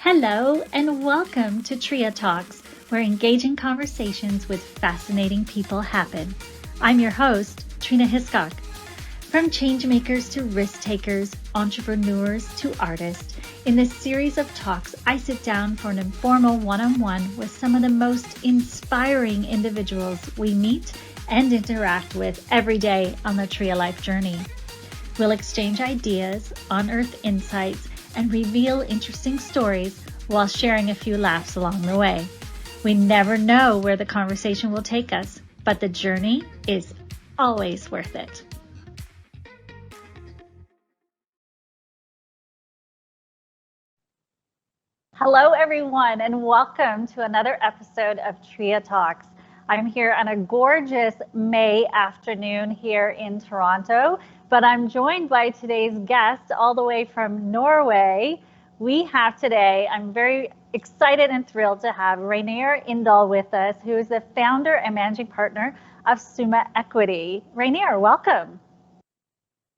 Hello and welcome to TRIA Talks, where engaging conversations with fascinating people happen. I'm your host, Trina Hiscock. From changemakers to risk takers, entrepreneurs to artists, in this series of talks, I sit down for an informal one-on-one with some of the most inspiring individuals we meet and interact with every day on the TRIA life journey. We'll exchange ideas, unearth insights, and reveal interesting stories while sharing a few laughs along the way. We never know where the conversation will take us, but the journey is always worth it. Hello, everyone, and welcome to another episode of TRIA Talks. I'm here on a gorgeous May afternoon here in Toronto, but I'm joined by today's guest all the way from Norway. We have today, I'm very excited and thrilled to have Reynir Indahl with us, who is the founder and managing partner of Summa Equity. Reynir, welcome.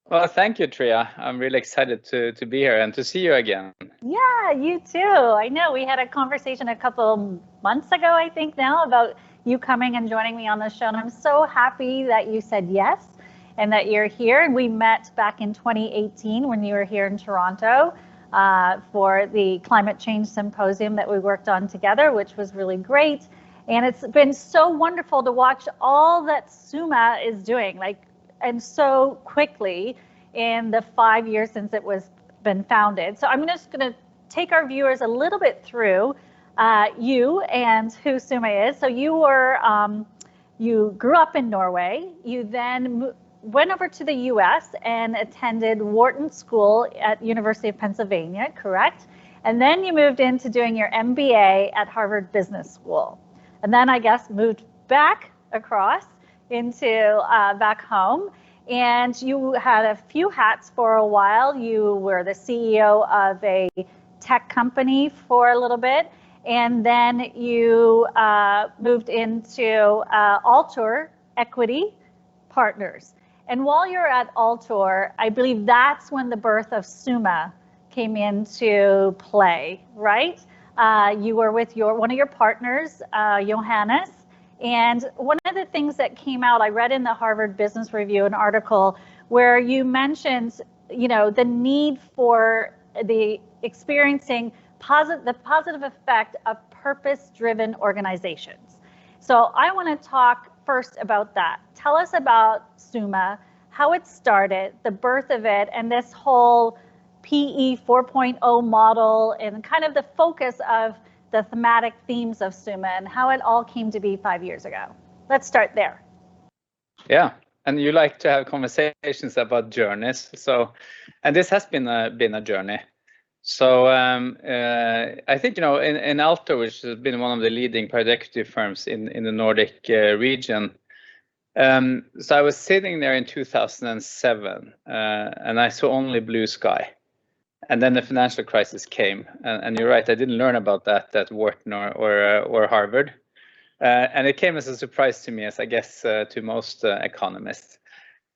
Well, thank you, Tria. I'm really excited to be here and to see you again. Yeah, you too. I know we had a conversation a couple months ago, I think now, about you coming and joining me on the show. And I'm so happy that you said yes and that you're here. And we met back in 2018 when you were here in Toronto for the climate change symposium that we worked on together, which was really great. And it's been so wonderful to watch all that Summa is doing, and so quickly in the 5 years since it was been founded. So I'm just going to take our viewers a little bit through you and who Summa is. So you were, you grew up in Norway. You then went over to the US and attended Wharton School at University of Pennsylvania, correct? And then you moved into doing your MBA at Harvard Business School. And then I guess moved back across into back home. And you had a few hats for a while. You were the CEO of a tech company for a little bit. And then you moved into Altor Equity Partners. And while you're at Altor, I believe that's when the birth of Summa came into play, right? You were with one of your partners, Johannes. And one of the things that came out, I read in the Harvard Business Review an article where you mentioned, the need for the experiencing the positive effect of purpose-driven organizations. So I want to talk first about that. Tell us about Summa, how it started, the birth of it, and this whole PE 4.0 model and kind of the focus of the thematic themes of Summa and how it all came to be 5 years ago. Let's start there. Yeah, and you like to have conversations about journeys. And this has been a journey. So I think, in Altor, which has been one of the leading private equity firms in the Nordic region. So I was sitting there in 2007 and I saw only blue sky. And then the financial crisis came, and you're right, I didn't learn about that at Wharton or Harvard. And it came as a surprise to me, as I guess to most economists.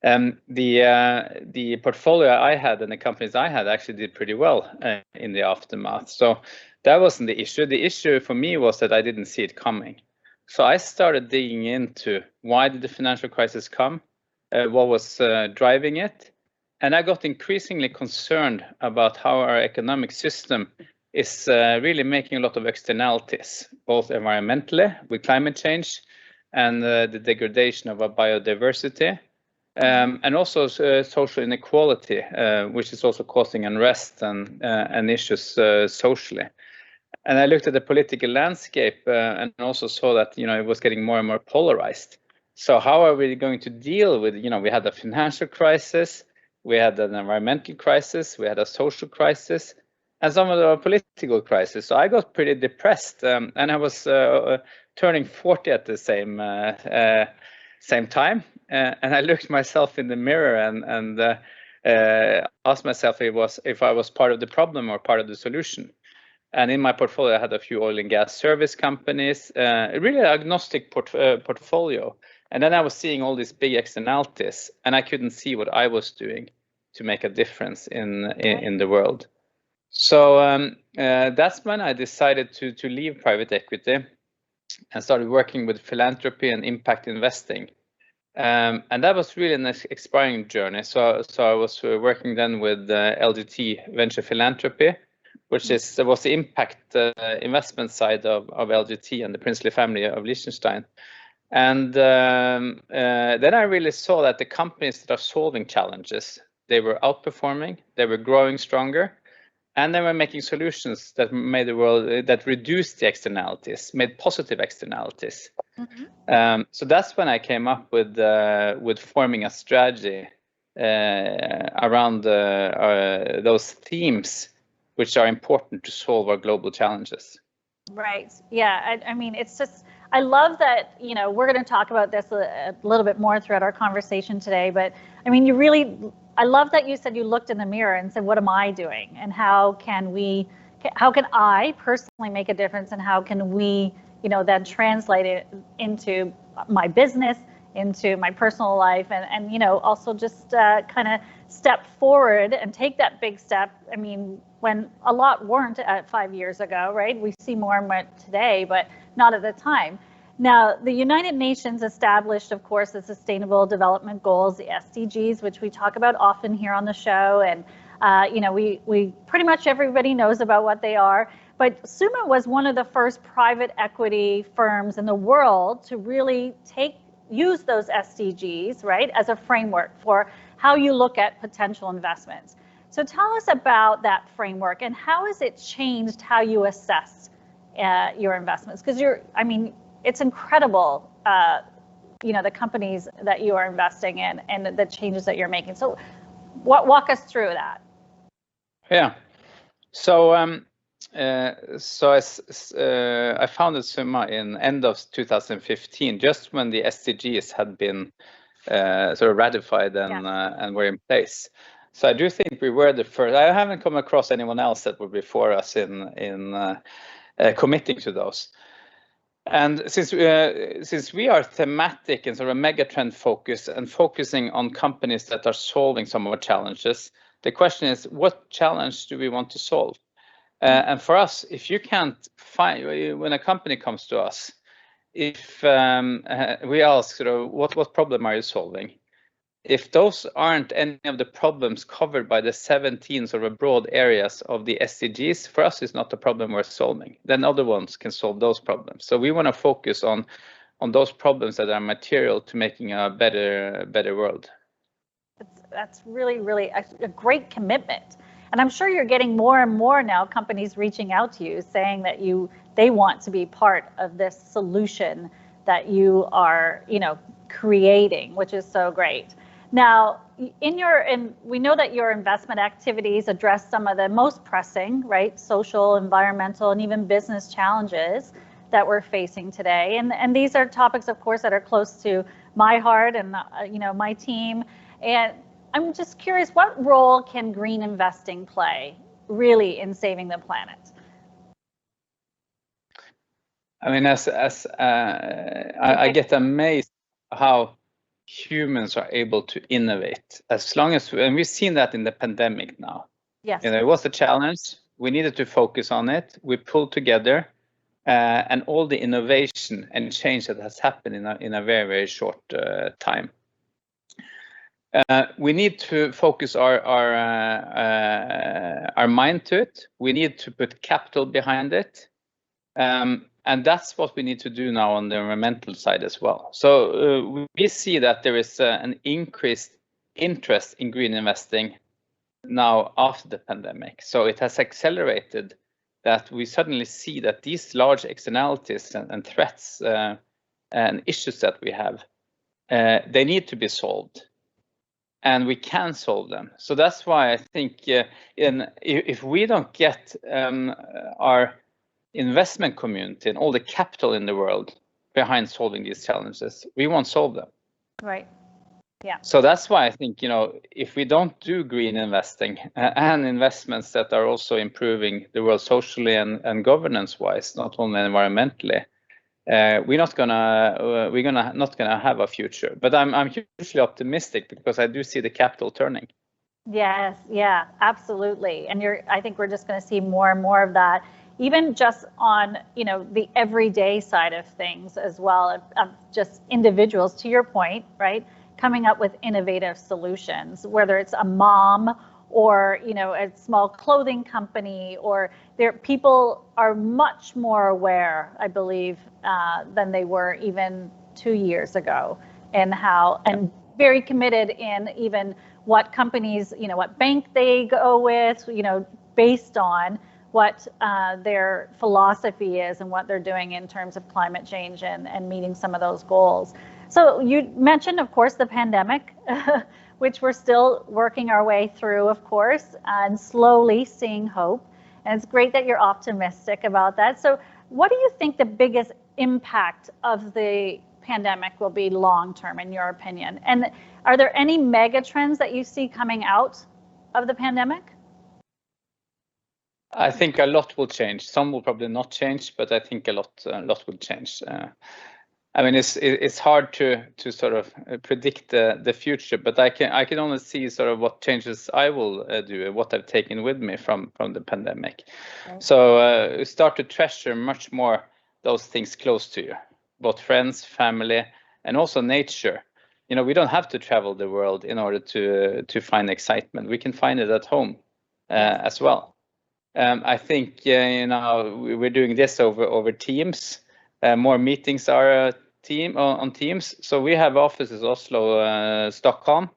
The portfolio I had and the companies I had actually did pretty well in the aftermath. So that wasn't the issue. The issue for me was that I didn't see it coming. So I started digging into why did the financial crisis come, what was driving it. And I got increasingly concerned about how our economic system is really making a lot of externalities, both environmentally with climate change and the degradation of our biodiversity, and also social inequality, which is also causing unrest and issues socially. And I looked at the political landscape and also saw that it was getting more and more polarized. So how are we going to deal with, we had a financial crisis, we had an environmental crisis, we had a social crisis, and some of the political crisis. So I got pretty depressed, and I was turning 40 at the same time. And I looked myself in the mirror and asked myself if I was part of the problem or part of the solution. And in my portfolio, I had a few oil and gas service companies, really agnostic portfolio. And then I was seeing all these big externalities, and I couldn't see what I was doing to make a difference in the world. So that's when I decided to leave private equity and started working with philanthropy and impact investing. And that was really an inspiring journey. So I was working then with LGT Venture Philanthropy, which was the impact investment side of LGT and the princely family of Liechtenstein. And then I really saw that the companies that are solving challenges, they were outperforming, they were growing stronger, and they were making solutions that made the world, that reduced the externalities, made positive externalities. So that's when I came up with forming a strategy around those themes, which are important to solve our global challenges. Right. Yeah. I mean, it's just, I love that, you know, we're going to talk about this a little bit more throughout our conversation today, but I mean, you really, I love that you said you looked in the mirror and said, what am I doing? And how can I personally make a difference? And how can we, you know, then translate it into my business, into my personal life, and you know, also just kind of step forward and take that big step. I mean, when a lot weren't 5 years ago, right? We see more and more today, but not at the time. Now, the United Nations established, of course, the Sustainable Development Goals, the SDGs, which we talk about often here on the show. And, you know, we pretty much everybody knows about what they are. But Summa was one of the first private equity firms in the world to really use those SDGs, right, as a framework for how you look at potential investments. So tell us about that framework and how has it changed how you assess your investments? Because I mean, it's incredible, you know, the companies that you are investing in and the changes that you're making. So walk us through that. Yeah. So I founded Summa in end of 2015, just when the SDGs had been sort of ratified and were in place. So I do think we were the first. I haven't come across anyone else that were before us in committing to those. And since we are thematic and sort of megatrend focused and focusing on companies that are solving some of our challenges, the question is, what challenge do we want to solve? And for us, if you can't find, when a company comes to us, if we ask, sort of, what problem are you solving? If those aren't any of the problems covered by the 17 sort of broad areas of the SDGs, for us, it's not the problem we're solving. Then other ones can solve those problems. So we want to focus on those problems that are material to making a better world. That's really, really a great commitment. And I'm sure you're getting more and more now companies reaching out to you saying that they want to be part of this solution that you are, you know, creating, which is so great. Now, we know that your investment activities address some of the most pressing, right, social, environmental, and even business challenges that we're facing today. And these are topics, of course, that are close to my heart and, you know, my team. And I'm just curious, what role can green investing play really in saving the planet? I mean, I get amazed how humans are able to innovate as long as, and we've seen that in the pandemic now. Yes. You know, it was a challenge. We needed to focus on it. We pulled together, and all the innovation and change that has happened in a very, very short time. We need to focus our mind to it. We need to put capital behind it. And that's what we need to do now on the environmental side as well. So we see that there is an increased interest in green investing now after the pandemic. So it has accelerated that we suddenly see that these large externalities and threats and issues that we have, they need to be solved. And we can solve them. So that's why I think if we don't get our investment community and all the capital in the world behind solving these challenges, we won't solve them. Right. Yeah. So that's why I think, you know, if we don't do green investing and investments that are also improving the world socially and governance wise, not only environmentally, we're not gonna have a future. But I'm hugely optimistic because I do see the capital turning. Yes, yeah, absolutely. And I think we're just going to see more and more of that, even just on, the everyday side of things as well, of just individuals, to your point, right? Coming up with innovative solutions, whether it's a mom or, a small clothing company, or people are much more aware, I believe, than they were even 2 years ago, and and very committed in even what companies, what bank they go with, based on what their philosophy is and what they're doing in terms of climate change and meeting some of those goals. So you mentioned, of course, the pandemic, which we're still working our way through, of course, and slowly seeing hope. And it's great that you're optimistic about that. So what do you think the biggest impact of the pandemic will be long term, in your opinion? And are there any mega trends that you see coming out of the pandemic? I think a lot will change. Some will probably not change, but I think a lot will change. I mean, it's hard to sort of predict the future, but I can only see sort of what changes I will do, what I've taken with me from the pandemic. Right. So start to treasure much more those things close to you, both friends, family, and also nature. We don't have to travel the world in order to find excitement. We can find it at home as well. I think we're doing this over Teams. More meetings are on Teams. So we have offices Oslo, Stockholm.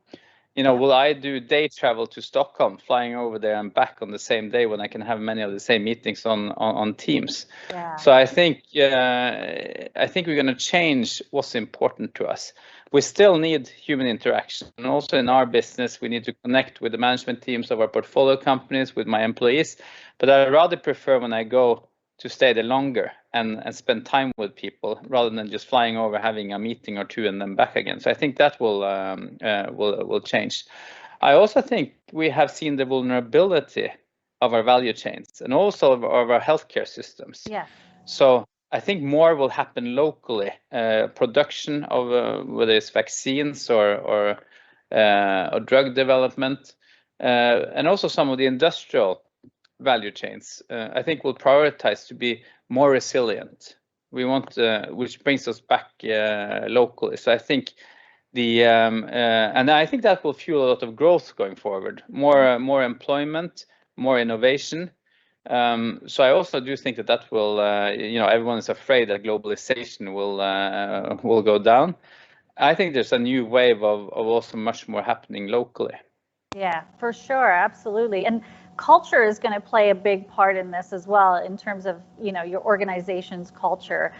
Will I do day travel to Stockholm, flying over there and back on the same day when I can have many of the same meetings on Teams? Yeah. So I think we're going to change what's important to us. We still need human interaction, and also in our business, we need to connect with the management teams of our portfolio companies, with my employees. But I rather prefer when I go to stay there longer and spend time with people rather than just flying over, having a meeting or two and then back again. So I think that will change. I also think we have seen the vulnerability of our value chains and also of our healthcare systems. Yeah. So I think more will happen locally. Production of whether it's vaccines or drug development, and also some of the industrial value chains, I think will prioritize to be more resilient. We want, which brings us back locally. So I think and I think that will fuel a lot of growth going forward. More employment, more innovation. So I also do think that will, everyone is afraid that globalization will go down. I think there's a new wave of also much more happening locally. Yeah, for sure, absolutely. And culture is going to play a big part in this as well, in terms of your organization's culture.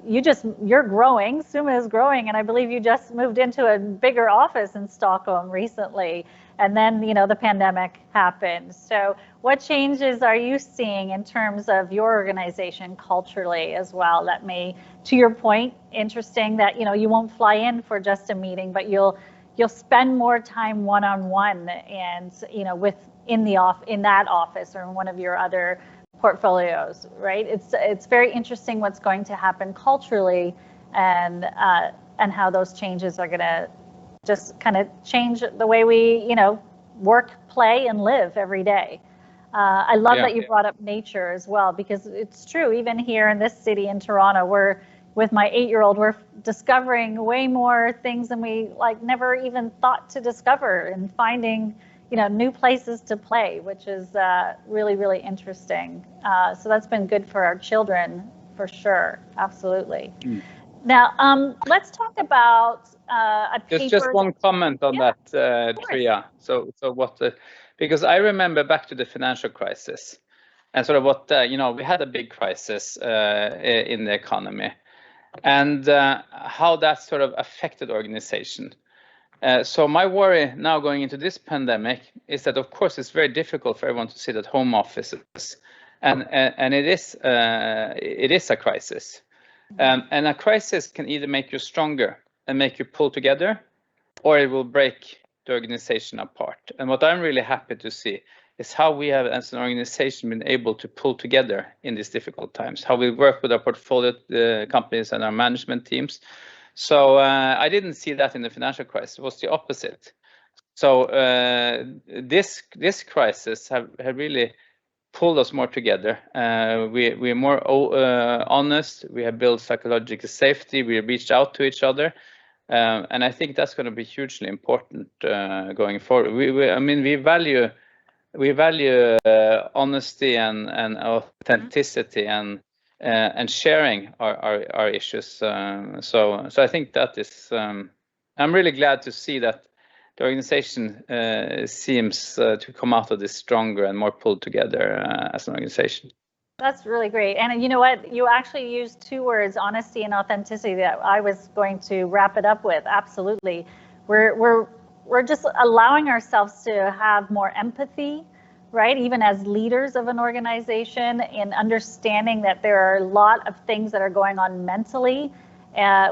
You're growing, Summa is growing, and I believe you just moved into a bigger office in Stockholm recently, and then the pandemic happened. So what changes are you seeing in terms of your organization culturally as well, that may, to your point, interesting that you won't fly in for just a meeting, but you'll spend more time one-on-one and in that office or in one of your other portfolios, right? It's very interesting what's going to happen culturally, and how those changes are going to just kind of change the way we work, play, and live every day. I love that you brought up nature as well, because it's true. Even here in this city in Toronto, with my 8-year-old, we're discovering way more things than we never even thought to discover, and finding new places to play, which is really, really interesting. So that's been good for our children, for sure. Absolutely. Mm. Now, let's talk about a paper. Just one comment on that, TRIA. So what? Because I remember back to the financial crisis, and sort of what we had a big crisis in the economy, and how that sort of affected organization. So my worry now going into this pandemic is that, of course, it's very difficult for everyone to sit at home offices, and it is a crisis, and a crisis can either make you stronger and make you pull together, or it will break the organization apart. And what I'm really happy to see is how we have, as an organization, been able to pull together in these difficult times, how we work with our portfolio companies and our management teams. So I didn't see that in the financial crisis. It was the opposite. So this crisis have really pulled us more together. We're more honest. We have built psychological safety. We reached out to each other, and I think that's going to be hugely important going forward. We value honesty and authenticity and sharing our issues. So I think that is. I'm really glad to see that the organization seems to come out of this stronger and more pulled together as an organization. That's really great. And you know what? You actually used two words, honesty and authenticity, that I was going to wrap it up with. Absolutely. We're just allowing ourselves to have more empathy, right? Even as leaders of an organization, in understanding that there are a lot of things that are going on mentally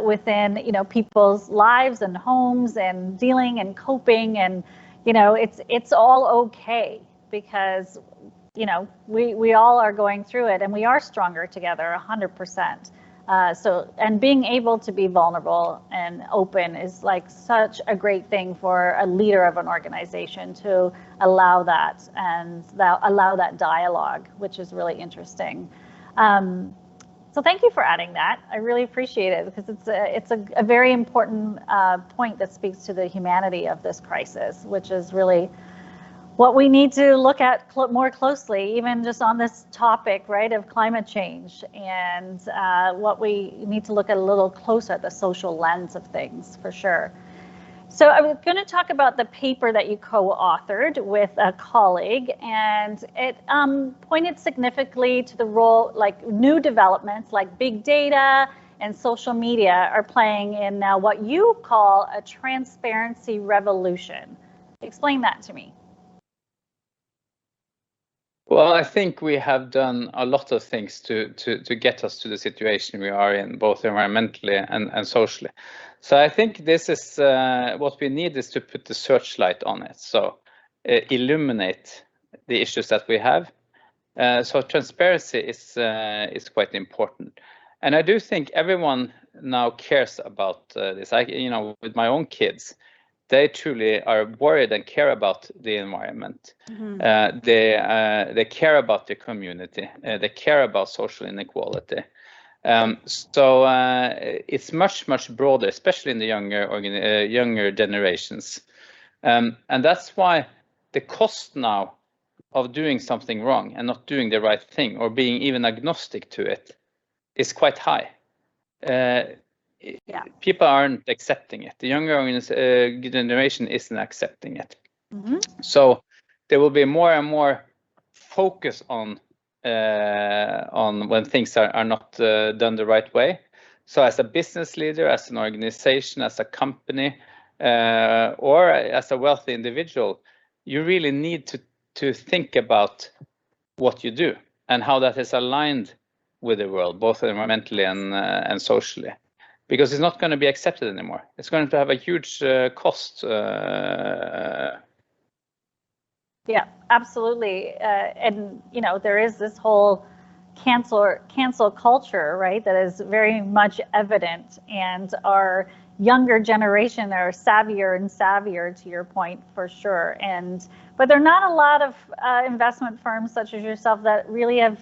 within, people's lives and homes, and dealing and coping, and it's all okay, because we all are going through it, and we are stronger together 100%. And being able to be vulnerable and open is like such a great thing for a leader of an organization, to allow that and allow that dialogue, which is really interesting. So thank you for adding that. I really appreciate it, because it's a very important point that speaks to the humanity of this crisis, which is really what we need to look at more closely, even just on this topic, right, of climate change, and what we need to look at a little closer at the social lens of things, for sure. So I was going to talk about the paper that you co-authored with a colleague, and it pointed significantly to the role, like new developments like big data and social media are playing in now what you call a transparency revolution. Explain that to me. Well, I think we have done a lot of things to get us to the situation we are in, both environmentally and socially. So I think this is what we need, is to put the searchlight on it. So illuminate the issues that we have. So transparency is quite important. And I do think everyone now cares about this. With my own kids, they truly are worried and care about the environment. Mm-hmm. They care about the community. They care about social inequality. So it's much broader, especially in the younger generations. And that's why the cost now of doing something wrong and not doing the right thing, or being even agnostic to it, is quite high. People aren't accepting it. The younger generation isn't accepting it. Mm-hmm. So there will be more and more focus on when things are not done the right way. So as a business leader, as an organization, as a company, or as a wealthy individual, you really need to think about what you do and how that is aligned with the world, both environmentally and socially. Because it's not going to be accepted anymore. It's going to have a huge cost. Yeah, absolutely. And there is this whole cancel culture, right? That is very much evident, and our younger generation are savvier and savvier, to your point, for sure. But there are not a lot of investment firms such as yourself that really have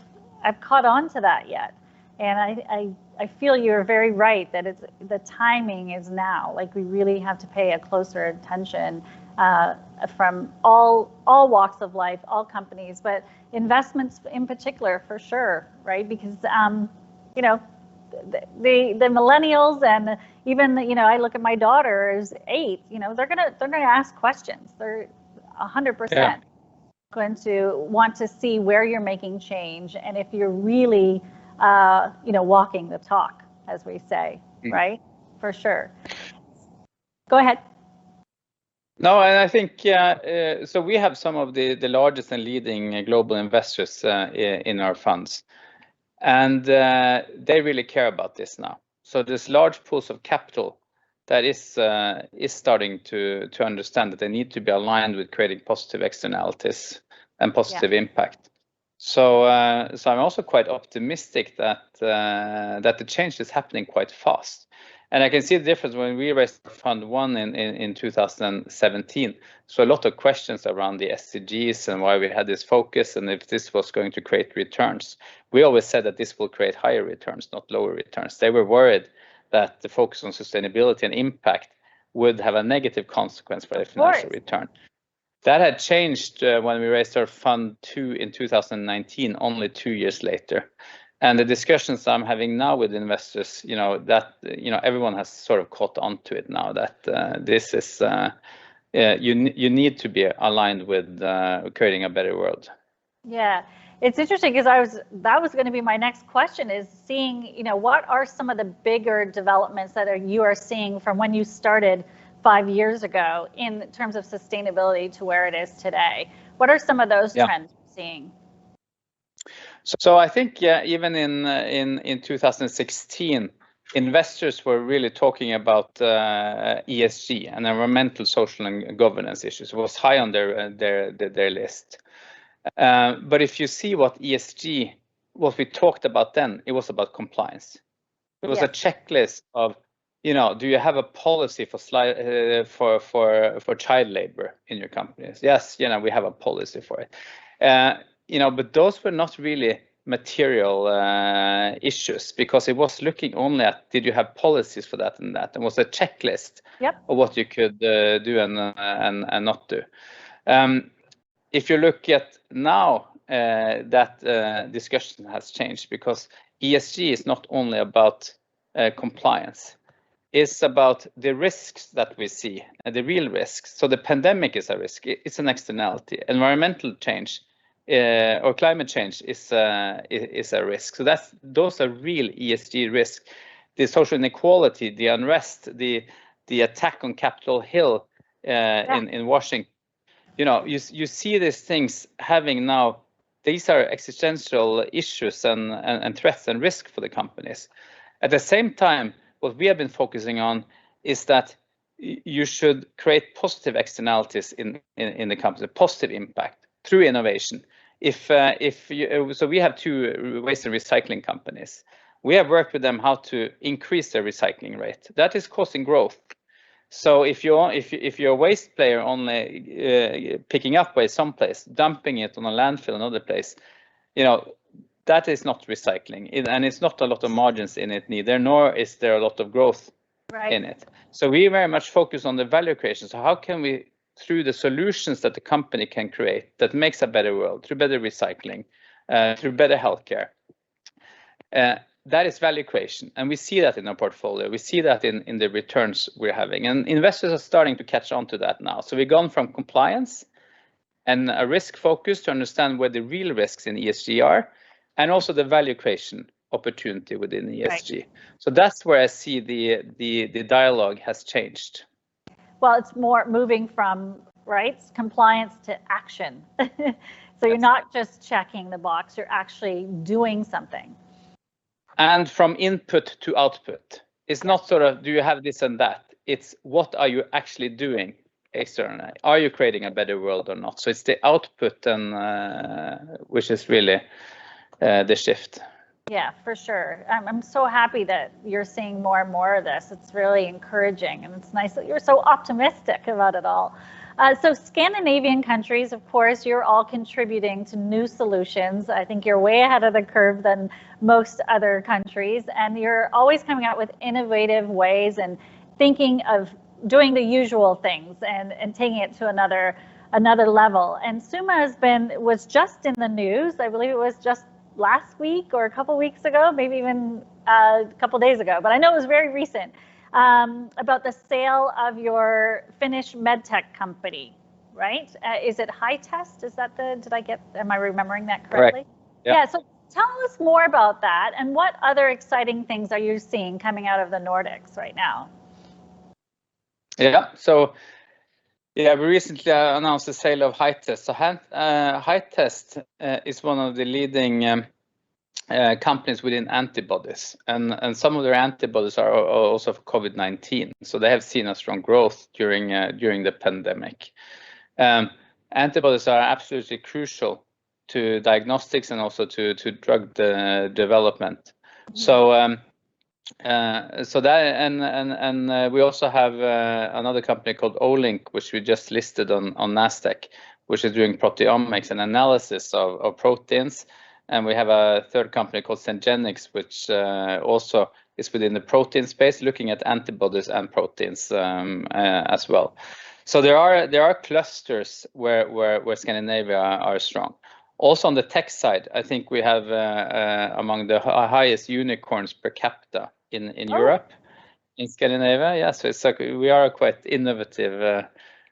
caught on to that yet. And I feel you're very right that the timing is now. Like, we really have to pay a closer attention from all walks of life, all companies, but investments in particular, for sure, right? Because the millennials, and even I look at my daughter who's 8. They're gonna ask questions. They're 100% going to want to see where you're making change, and if you're really walking the talk, as we say, right? For sure. Go ahead. No, and I think so we have some of the largest and leading global investors in our funds, and they really care about this now. So there's large pools of capital that is starting to understand that they need to be aligned with creating positive externalities and positive impact. So I'm also quite optimistic that the change is happening quite fast. And I can see the difference when we raised Fund 1 in 2017. So a lot of questions around the SDGs and why we had this focus and if this was going to create returns. We always said that this will create higher returns, not lower returns. They were worried that the focus on sustainability and impact would have a negative consequence for the financial return. That had changed when we raised our Fund 2 in 2019, only 2 years later. And the discussions I'm having now with investors, everyone has sort of caught on to it now that this is, you need to be aligned with creating a better world. Yeah, it's interesting because that was going to be my next question, is seeing, what are some of the bigger developments that you are seeing from when you started 5 years ago in terms of sustainability to where it is today? What are some of those trends you're seeing? So I think, even in 2016, investors were really talking about ESG and environmental, social, and governance issues. It was high on their list. But if you see what we talked about then, it was about compliance. It was a checklist of, do you have a policy for child labor in your companies? Yes, we have a policy for it. But those were not really material issues, because it was looking only at, did you have policies for that and that? And was a checklist of what you could do and not do. If you look at now, that discussion has changed, because ESG is not only about compliance. It's about the risks that we see, the real risks. So the pandemic is a risk. It's an externality. Environmental change or climate change is a risk. So those are real ESG risks. The social inequality, the unrest, the attack on Capitol Hill in Washington. You see these things having now. These are existential issues and threats and risk for the companies. At the same time, what we have been focusing on is that you should create positive externalities in the company, positive impact through innovation. So we have 2 waste and recycling companies. We have worked with them how to increase their recycling rate. That is causing growth. So if you're a waste player only picking up waste someplace, dumping it on a landfill another place, that is not recycling, and it's not a lot of margins in it neither, nor is there a lot of growth in it. So we very much focus on the value creation. So how can we, through the solutions that the company can create that makes a better world, through better recycling, through better healthcare, that is value creation. And we see that in our portfolio. We see that in the returns we're having. And investors are starting to catch on to that now. So we've gone from compliance and a risk focus to understand where the real risks in ESG are, and also the value creation opportunity within ESG. Right. So that's where I see the dialogue has changed. Well, it's more moving from compliance to action. So you're not just checking the box, you're actually doing something. And from input to output. It's not sort of, do you have this and that? It's what are you actually doing externally? Are you creating a better world or not? So it's the output, and which is really the shift. Yeah, for sure. I'm so happy that you're seeing more and more of this. It's really encouraging, and it's nice that you're so optimistic about it all. So Scandinavian countries, of course, you're all contributing to new solutions. I think you're way ahead of the curve than most other countries, and you're always coming out with innovative ways and thinking of doing the usual things and taking it to another level. And Summa was just in the news. I believe it was just last week or a couple weeks ago, maybe even a couple days ago, but I know it was very recent, about the sale of your Finnish medtech company, right? Is it High Test? Is that am I remembering that correctly? Correct. Yeah, so tell us more about that, and what other exciting things are you seeing coming out of the Nordics right now? Yeah, so we recently announced the sale of High Test. So High Test is one of the leading companies within antibodies, and some of their antibodies are also for COVID-19. So they have seen a strong growth during the pandemic. Antibodies are absolutely crucial to diagnostics and also to drug development. So So that and we also have another company called Olink, which we just listed on Nasdaq, which is doing proteomics and analysis of proteins. And we have a third company called Sengenics, which also is within the protein space, looking at antibodies and proteins as well. So there are clusters where Scandinavia are strong. Also on the tech side, I think we have among the highest unicorns per capita in Europe, in Scandinavia. Yeah, so it's like we are a quite innovative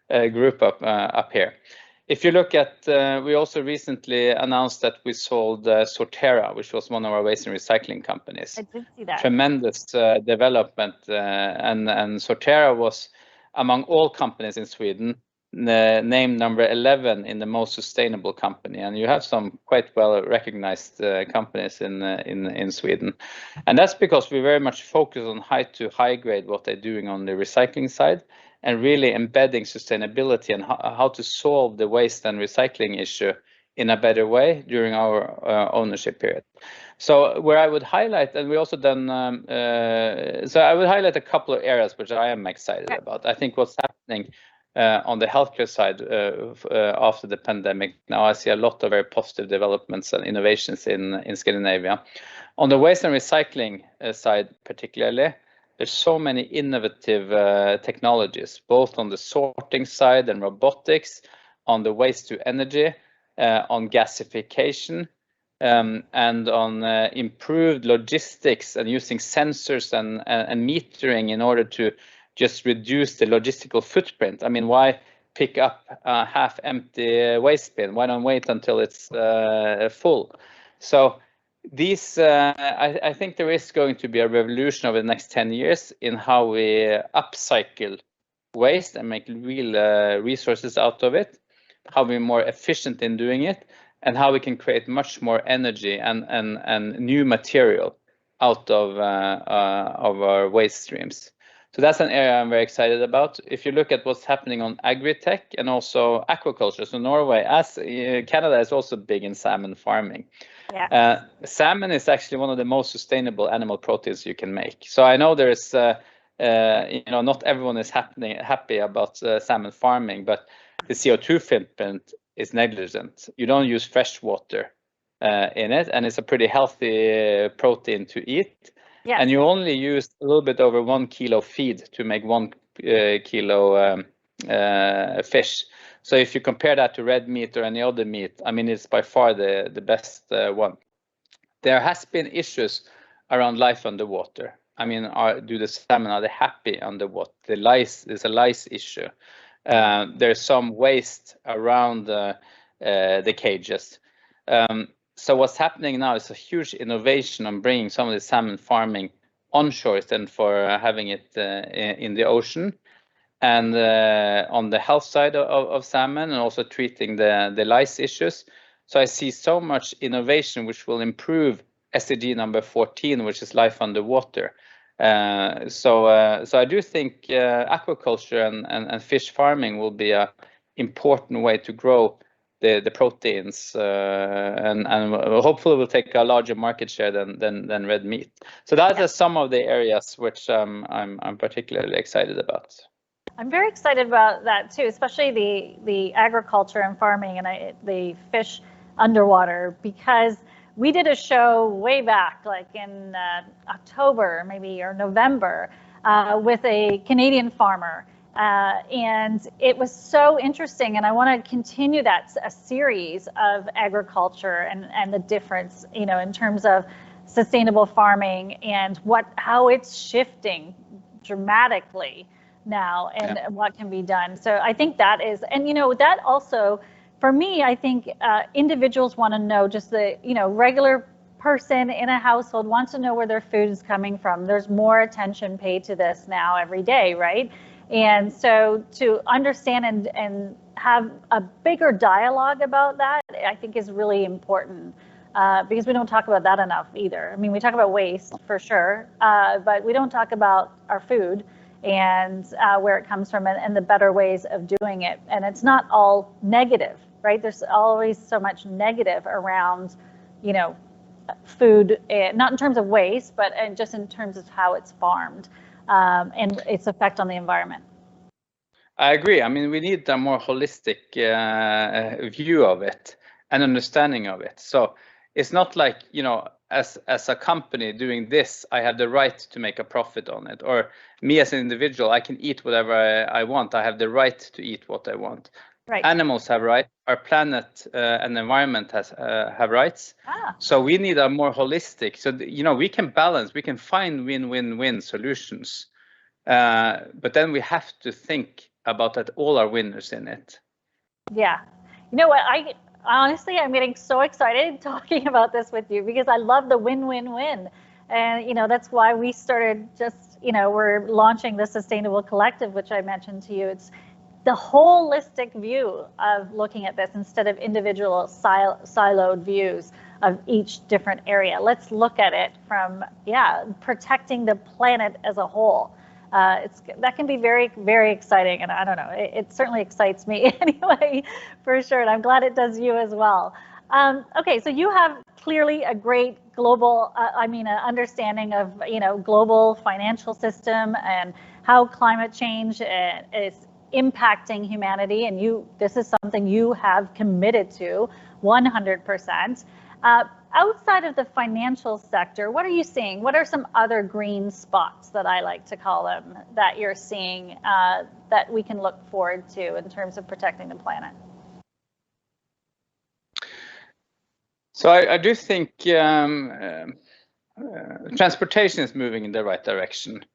group up here. If you look at, we also recently announced that we sold Sortera, which was one of our waste and recycling companies. I did see that. Tremendous development, and Sortera was among all companies in Sweden named number 11 in the most sustainable company, and you have some quite well recognized companies in Sweden, and that's because we very much focus on high grade what they're doing on the recycling side, and really embedding sustainability and how to solve the waste and recycling issue in a better way during our ownership period. So where I would highlight, and we also done, so I would highlight a couple of areas which I am excited about. I think what's happening on the healthcare side after the pandemic, now I see a lot of very positive developments and innovations in Scandinavia. On the waste and recycling side particularly, there's so many innovative technologies, both on the sorting side and robotics, on the waste to energy, on gasification, and on improved logistics and using sensors and metering in order to just reduce the logistical footprint. I mean, why pick up a half-empty waste bin? Why don't wait until it's full? So these, I think there is going to be a revolution over the next 10 years in how we upcycle waste and make real resources out of it, how we're more efficient in doing it, and how we can create much more energy and new material out of our waste streams. So that's an area I'm very excited about. If you look at what's happening on agri-tech and also aquaculture, so Norway, as Canada is also big in salmon farming. Yeah. Salmon is actually one of the most sustainable animal proteins you can make. So I know there is, not everyone is happy about salmon farming, but the CO2 footprint is negligent. You don't use fresh water in it, and it's a pretty healthy protein to eat. Yes. And you only use a little bit over 1 kilo feed to make 1 kilo fish. So if you compare that to red meat or any other meat, I mean, it's by far the best one. There has been issues around life underwater. I mean, do the salmon, are they happy underwater? There's a lice issue. There's some waste around the cages. So what's happening now is a huge innovation on bringing some of the salmon farming onshore instead for having it in the ocean, and on the health side of salmon, and also treating the lice issues. So I see so much innovation which will improve SDG number 14, which is life underwater. So I do think aquaculture and fish farming will be an important way to grow the proteins, and hopefully will take a larger market share than red meat. So that is some of the areas which I'm particularly excited about. I'm very excited about that too, especially the agriculture and farming and the fish underwater, because we did a show way back, like in October maybe or November, with a Canadian farmer. And it was so interesting, and I want to continue a series of agriculture and the difference, in terms of sustainable farming and how it's shifting dramatically now, and what can be done. So I think that is, and that also, for me, I think individuals want to know, just the regular person in a household wants to know where their food is coming from. There's more attention paid to this now every day, right? And so to understand and have a bigger dialogue about that, I think is really important, because we don't talk about that enough either. I mean, we talk about waste for sure, but we don't talk about our food and where it comes from, and the better ways of doing it. And it's not all negative, right? There's always so much negative around, food, not in terms of waste, but just in terms of how it's farmed and its effect on the environment. I agree. I mean, we need a more holistic view of it and understanding of it. So it's not like, you know, as a company doing this, I have the right to make a profit on it, or me as an individual, I can eat whatever I want. I have the right to eat what I want. Right. Animals have rights. Our planet and environment have rights. So we need a more holistic. So you know, we can balance. We can find win-win-win solutions, but then we have to think about that all are winners in it. Yeah. You know what? Honestly, I'm getting so excited talking about this with you because I love the win-win-win. And, you know, that's why we started just, you know, we're launching the Sustainable Collective, which I mentioned to you. It's the holistic view of looking at this instead of individual siloed views of each different area. Let's look at it from, protecting the planet as a whole. That can be very, very exciting, and I don't know, it certainly excites me anyway, for sure, and I'm glad it does you as well. Okay, so you have clearly a great global, understanding of, you know, global financial system and how climate change is impacting humanity, and this is something you have committed to 100%. Outside of the financial sector, what are you seeing? What are some other green spots, that I like to call them, that you're seeing that we can look forward to in terms of protecting the planet? So I do think transportation is moving in the right direction.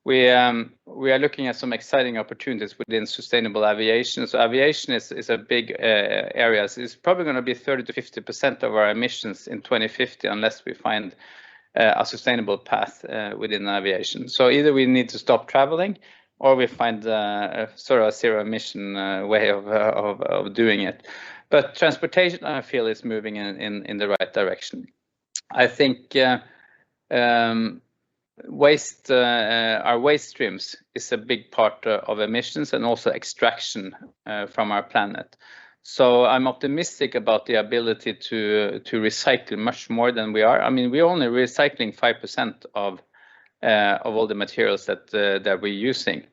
We are looking at some exciting opportunities within sustainable aviation. So aviation is a big area. It's probably going to be 30 to 50% of our emissions in 2050 unless we find a sustainable path within aviation. So either we need to stop traveling, or we find sort of a zero emission way of doing it. But transportation, I feel, is moving in the right direction. I think our waste streams is a big part of emissions and also extraction from our planet. So I'm optimistic about the ability to recycle much more than we are. I mean, we're only recycling 5% of all the materials that we're using,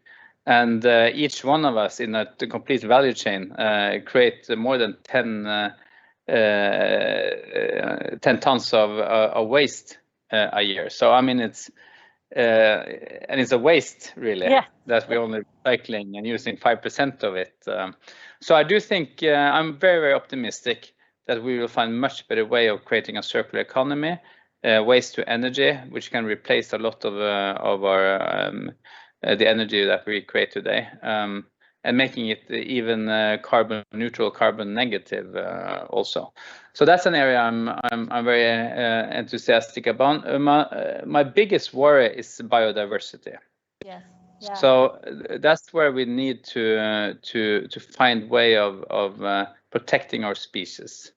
and each one of us in the complete value chain create more than 10 tons of waste a year. So I mean, and it's a waste, really, that we're only recycling and using 5% of it. So I do think I'm very, very optimistic that we will find much better way of creating a circular economy, waste to energy, which can replace a lot of our the energy that we create today, and making it even carbon neutral, carbon negative also. So that's an area I'm very enthusiastic about. My biggest worry is biodiversity. Yes. Yeah. So that's where we need to find way of protecting our species.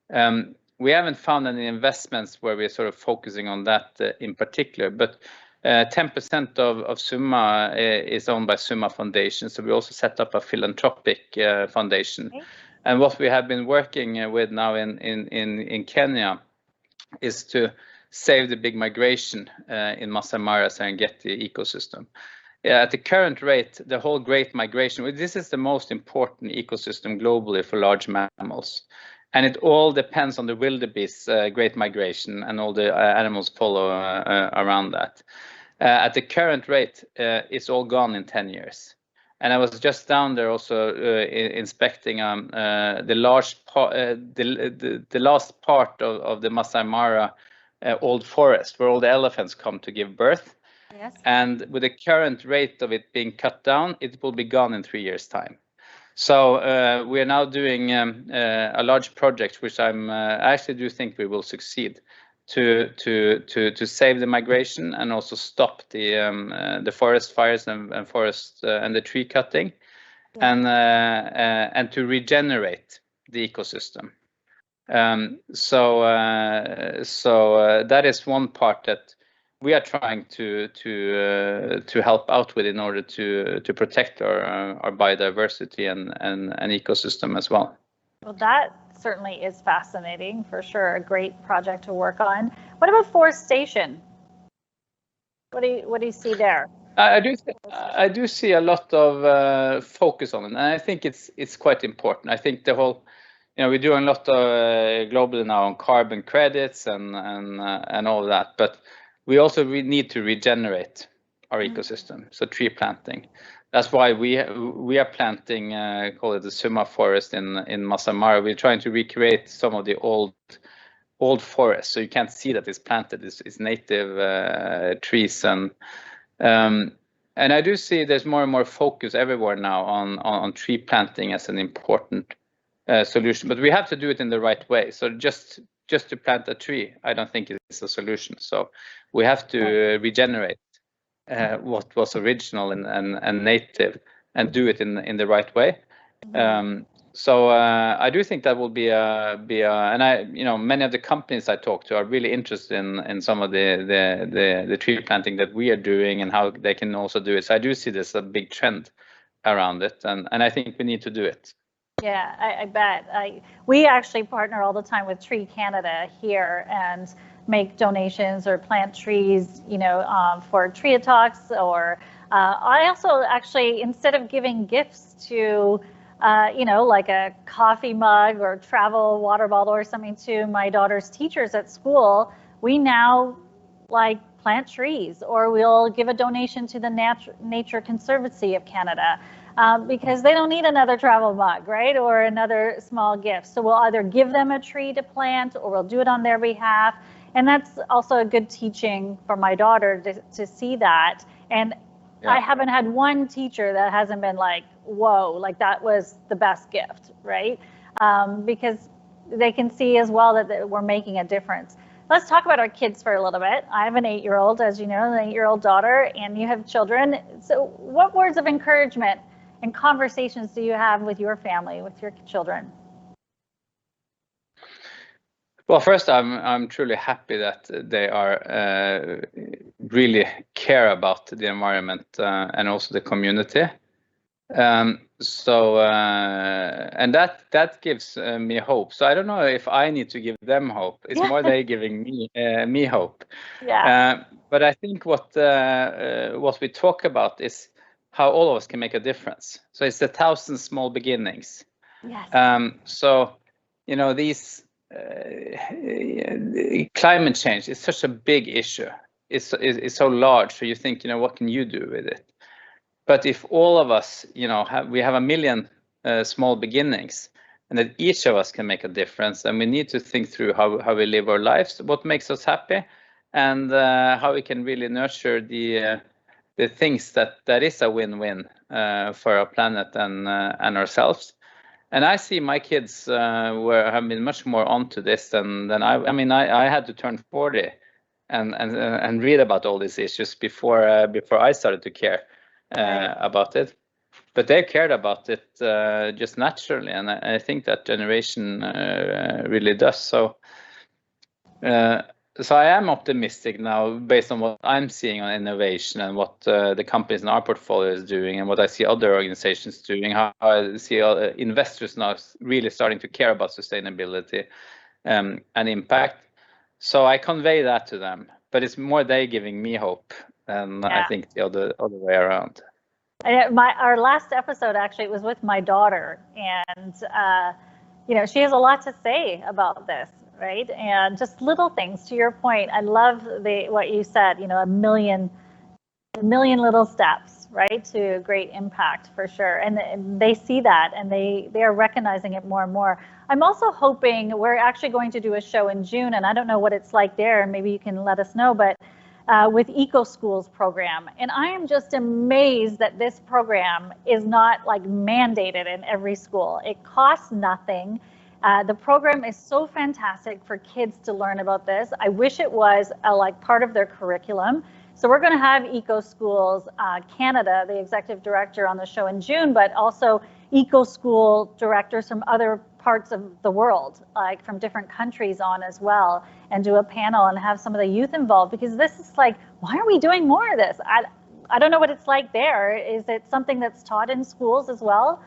We haven't found any investments where we're sort of focusing on that in particular, but 10% of Summa is owned by Summa Foundation. So we also set up a philanthropic foundation. Okay. And what we have been working with now in Kenya is to save the big migration in Masai Mara Serengeti ecosystem. At the current rate, the whole Great Migration, this is the most important ecosystem globally for large mammals. And it all depends on the wildebeest Great Migration, and all the animals follow around that. At the current rate, it's all gone in 10 years. And I was just down there also inspecting the last part of the Masai Mara old forest, where all the elephants come to give birth. Yes. And with the current rate of it being cut down, it will be gone in 3 years' time. So we are now doing a large project, which I actually do think we will succeed to save the migration and also stop the forest fires and forest and the tree cutting, and to regenerate the ecosystem. So that is one part that we are trying to help out with in order to protect our biodiversity and ecosystem as well. Well, that certainly is fascinating for sure. A great project to work on. What about forestation? What do you see there? I do see a lot of focus on it, and I think it's quite important. I think the whole, we're doing a lot globally now on carbon credits and all of that, but we also need to regenerate our ecosystem. So tree planting. That's why we are planting, call it the Summa forest in Masai Mara. We're trying to recreate some of the old forests, so you can't see that it's planted. It's native trees, and I do see there's more and more focus everywhere now on tree planting as an important solution, but we have to do it in the right way. So just to plant a tree, I don't think it's a solution. So we have to regenerate what was original and native, and do it in the right way. So I do think that will be and many of the companies I talk to are really interested in some of the tree planting that we are doing and how they can also do it. So I do see this a big trend around it, and I think we need to do it. Yeah, I bet. We actually partner all the time with TRIA Canada here and make donations or plant trees, for TRIA Talks. Or I also actually, instead of giving gifts to, like a coffee mug or travel water bottle or something to my daughter's teachers at school, we now plant trees, or we'll give a donation to the Nature Conservancy of Canada. Because they don't need another travel mug, right? Or another small gift. So we'll either give them a tree to plant, or we'll do it on their behalf. And that's also a good teaching for my daughter to see that. And yeah. I haven't had one teacher that hasn't been like, whoa, that was the best gift, right? Because they can see as well that we're making a difference. Let's talk about our kids for a little bit. I have an 8-year-old, as you know, an 8-year-old daughter, and you have children. So what words of encouragement and conversations do you have with your family, with your children? Well, first, I'm truly happy that they are really care about the environment and also the community. And that gives me hope. So I don't know if I need to give them hope. It's more they giving me hope. Yeah. But I think what we talk about is how all of us can make a difference. So it's 1,000 small beginnings. Yes. So these climate change is such a big issue. It's so large. So you think, what can you do with it? But if all of us, we have 1 million small beginnings, and that each of us can make a difference, and we need to think through how we live our lives, what makes us happy, and how we can really nurture the things that is a win-win for our planet and ourselves. And I see my kids have been much more onto this than I had to turn 40 and read about all these issues before I started to care about it. But they cared about it just naturally, and I think that generation really does. So I am optimistic now based on what I'm seeing on innovation and what the companies in our portfolio is doing, and what I see other organizations doing, how I see investors now really starting to care about sustainability and impact. So I convey that to them, but it's more they giving me hope than I think the other way around. Our last episode actually was with my daughter, and she has a lot to say about this. Right, and just little things. To your point, I love what you said. 1 million little steps, right, to great impact for sure. And they see that, and they are recognizing it more and more. I'm also hoping we're actually going to do a show in June, and I don't know what it's like there, and maybe you can let us know. But with Eco Schools program, and I am just amazed that this program is not mandated in every school. It costs nothing. The program is so fantastic for kids to learn about this. I wish it was part of their curriculum. So we're going to have Eco Schools Canada, the executive director, on the show in June, but also Eco School directors from other parts of the world, from different countries on as well, and do a panel and have some of the youth involved, because this is why aren't we doing more of this? I don't know what it's like there. Is it something that's taught in schools as well?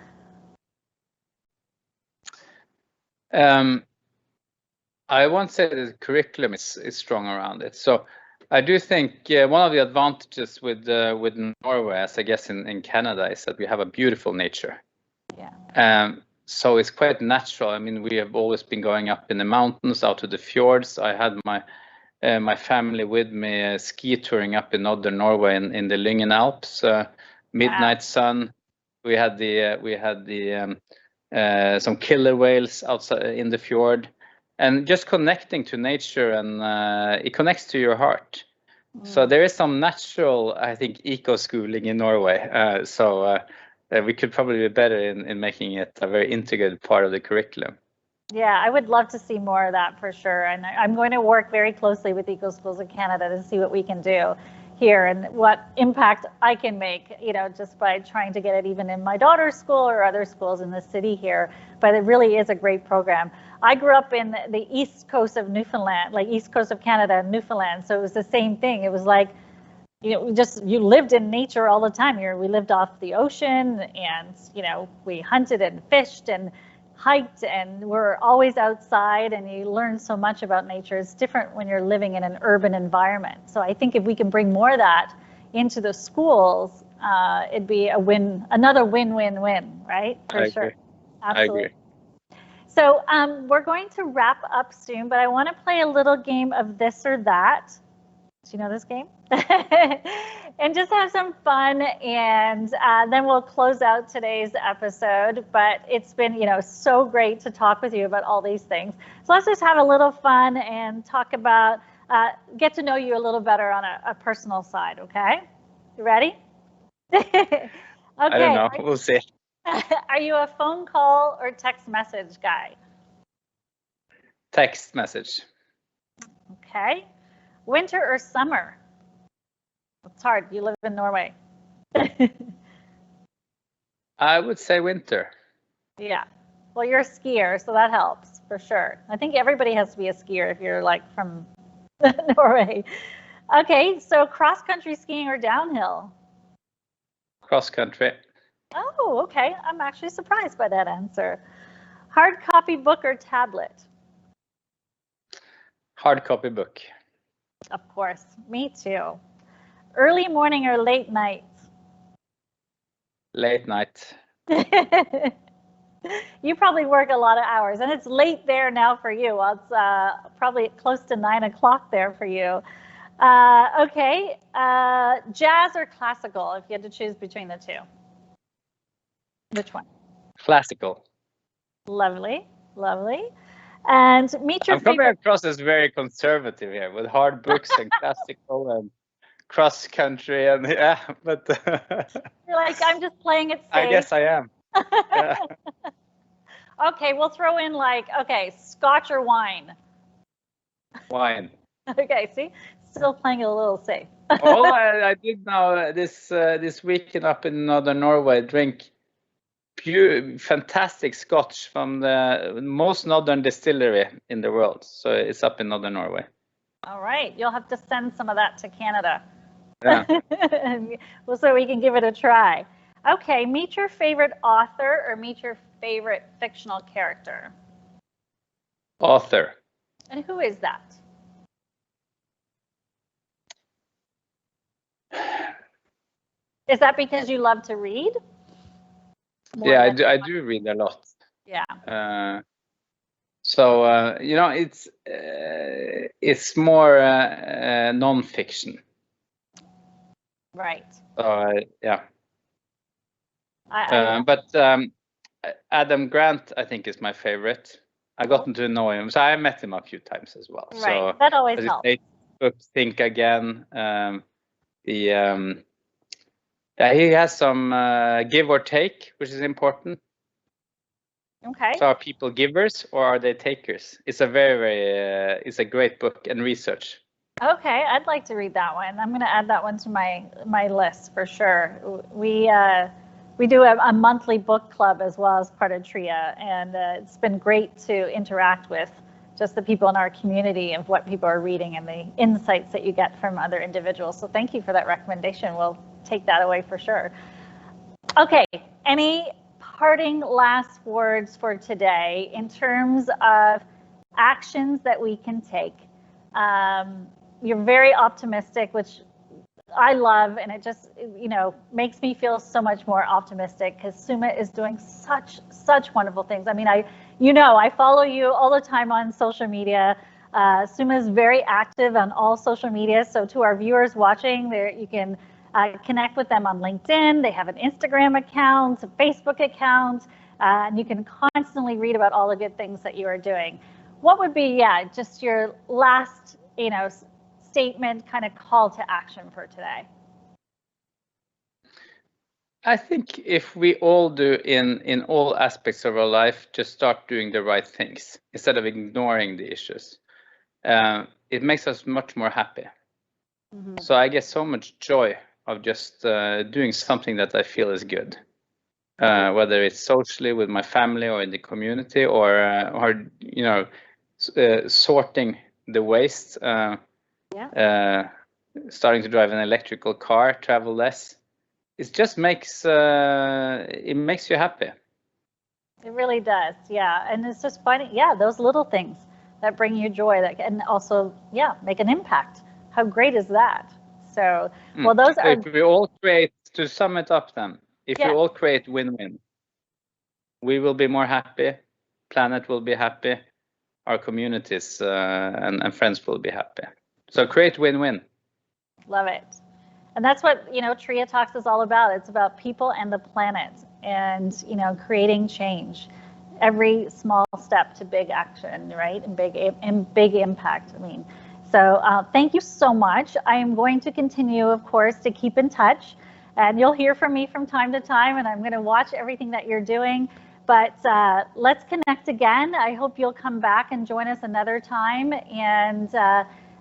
I won't say the curriculum is strong around it. So I do think one of the advantages with Norway, as I guess in Canada, is that we have a beautiful nature. Yeah. So it's quite natural. I mean, we have always been going up in the mountains, out to the fjords. I had my family with me ski touring up in northern Norway in the Lyngen Alps. Midnight sun. We had some killer whales outside in the fjord, and just connecting to nature, and it connects to your heart. So there is some natural, I think, eco-schooling in Norway. So we could probably be better in making it a very integrated part of the curriculum. Yeah, I would love to see more of that for sure. And I'm going to work very closely with Eco Schools of Canada to see what we can do here and what impact I can make, just by trying to get it even in my daughter's school or other schools in the city here. But it really is a great program. I grew up in the east coast of Newfoundland, like east coast of Canada, Newfoundland. So it was the same thing. It was like, you lived in nature all the time. We lived off the ocean, and, we hunted and fished and hiked, and we're always outside, and you learn so much about nature. It's different when you're living in an urban environment. So I think if we can bring more of that into the schools, it'd be another win-win-win, right? For sure. Agree. Absolutely. I agree. So we're going to wrap up soon, but I want to play a little game of this or that. Do you know this game? And just have some fun, and then we'll close out today's episode. But it's been, so great to talk with you about all these things. So let's just have a little fun and talk about, get to know you a little better on a personal side, okay? You ready? Okay. I don't know. We'll see. Are you a phone call or text message guy? Text message. Okay. Winter or summer? It's hard. You live in Norway. I would say winter. Yeah. Well, you're a skier, so that helps for sure. I think everybody has to be a skier if you're like from Norway. Okay, so cross-country skiing or downhill? Cross-country. Oh, okay. I'm actually surprised by that answer. Hard copy book or tablet? Hard copy book. Of course. Me too. Early morning or late night? Late night. You probably work a lot of hours, and it's late there now for you. Well, it's probably close to 9 o'clock there for you. Okay. Jazz or classical, if you had to choose between the two? Which one? Classical. Lovely, lovely. And meet your I'm coming across as very conservative here with hard books and classical and cross country, and but you're like, I'm just playing it safe. I guess I am. Yeah. Okay, we'll throw in scotch or wine? Wine. Okay, see, still playing it a little safe. All I did now this weekend up in northern Norway, drink pure fantastic scotch from the most northern distillery in the world. So it's up in northern Norway. All right, you'll have to send some of that to Canada. Yeah. Well, so we can give it a try. Okay, meet your favorite author or meet your favorite fictional character? Author. And who is that? Is that because you love to read? Yeah, I do read a lot. Yeah. So it's more non-fiction. Right. Yeah. I but Adam Grant, I think, is my favorite. I gotten to know him, so I met him a few times as well. Right. So that always helps. Think Again. He has some give or take, which is important. Okay. So are people givers or are they takers? It's a it's a great book and research. Okay, I'd like to read that one. I'm going to add that one to my list for sure. We do a monthly book club as well as part of TRIA, and it's been great to interact with just the people in our community of what people are reading and the insights that you get from other individuals. So thank you for that recommendation. We'll take that away for sure. Okay, any parting last words for today in terms of actions that we can take. You're very optimistic, which I love, and it just, makes me feel so much more optimistic because Summa is doing such wonderful things. I mean, I follow you all the time on social media. Summa is very active on all social media. So to our viewers watching, there you can connect with them on LinkedIn. They have an Instagram account, a Facebook account, and you can constantly read about all the good things that you are doing. What would be, just your last, statement, kind of call to action for today? I think if we all do in all aspects of our life, just start doing the right things instead of ignoring the issues, it makes us much more happy. Mm-hmm. So I get so much joy of just doing something that I feel is good, whether it's socially with my family or in the community, or sorting the waste, starting to drive an electrical car, travel less. It just makes you happy. It really does, yeah. And it's just finding, those little things that bring you joy that can also, make an impact. How great is that? So, well, those are. If we all create, to sum it up, then, if we all create win-win, we will be more happy. Planet will be happy. Our communities and friends will be happy. So create win-win. Love it. And that's what, TRIA Talks is all about. It's about people and the planet and, creating change. Every small step to big action, right? And big impact. So thank you so much. I am going to continue, of course, to keep in touch. And you'll hear from me from time to time, and I'm going to watch everything that you're doing. But let's connect again. I hope you'll come back and join us another time. And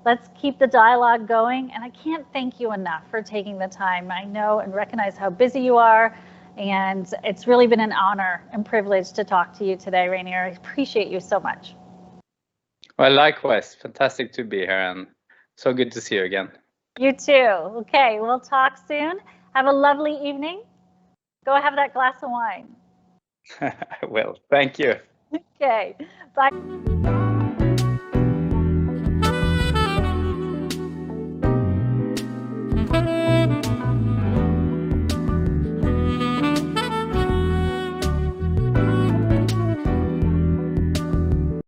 let's keep the dialogue going. And I can't thank you enough for taking the time. I know and recognize how busy you are. And it's really been an honor and privilege to talk to you today, Reynir. I appreciate you so much. Well, likewise. Fantastic to be here, and so good to see you again. You too. Okay, we'll talk soon. Have a lovely evening. Go have that glass of wine. I will. Thank you. Okay, bye.